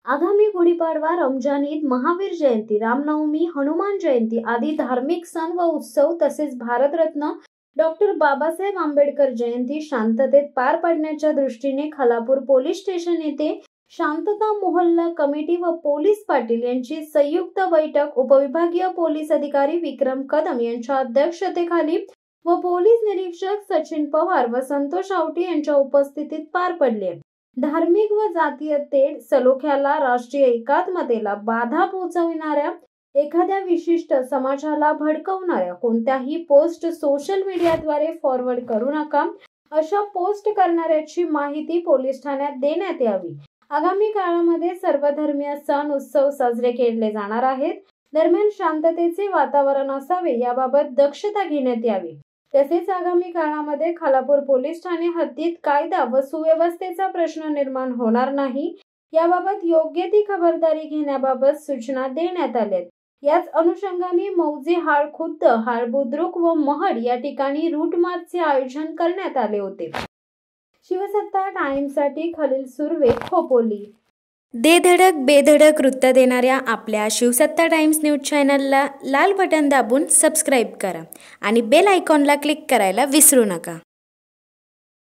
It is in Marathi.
आगामी गुढीपाडवा, रमजान ईद, महावीर जयंती, रामनवमी, हनुमान जयंती आदी धार्मिक सण व उत्सव तसेच भारतरत्न डॉक्टर बाबासाहेब आंबेडकर जयंती शांततेत पार पाडण्याच्या दृष्टीने खालापूर पोलीस स्टेशन येथे शांतता मोहल्ला कमिटी व पोलीस पाटील यांची संयुक्त बैठक उपविभागीय पोलीस अधिकारी विक्रम कदम यांच्या अध्यक्षतेखाली व पोलीस निरीक्षक सचिन पवार व संतोष आवटी यांच्या उपस्थितीत पार पडली। धार्मिक व जातीय तेढ, सलोख्याला, राष्ट्रीय एकात्मतेला बाधा पोहोचविणाऱ्या, एखाद्या विशिष्ट समाजाला भडकवणाऱ्या कोणत्याही पोस्ट सोशल मीडियाद्वारे फॉरवर्ड करू नका। अशा पोस्ट करणाऱ्याची माहिती पोलीस ठाण्यात देण्यात यावी। आगामी काळामध्ये सर्वधर्मीय सण उत्सव साजरे केले जाणार आहेत। दरम्यान शांततेचे वातावरण असावे याबाबत दक्षता घेण्यात यावी। तसेच आगामी काळामध्ये खालापूर पोलीस ठाणे हद्दीत कायदा व सुव्यवस्थेचा प्रश्न निर्माण होणार नाही याबाबत योग्य ती खबरदारी घेण्याबाबत सूचना देण्यात आल्या। याच अनुषंगाने मौजे, हाळ खुर्द, हाळ बुद्रुक व महड या ठिकाणी रूट मार्चचे आयोजन करण्यात आले होते। शिवसत्ता टाइम्ससाठी खलील सुर्वे, खोपोली। दे धडक बेधडक वृत्त देणाऱ्या आपल्या शिवसत्ता टाइम्स न्यूज चॅनलला लाल बटन दाबून सबस्क्राईब करा आणि बेल आयकॉनला क्लिक करायला विसरू नका।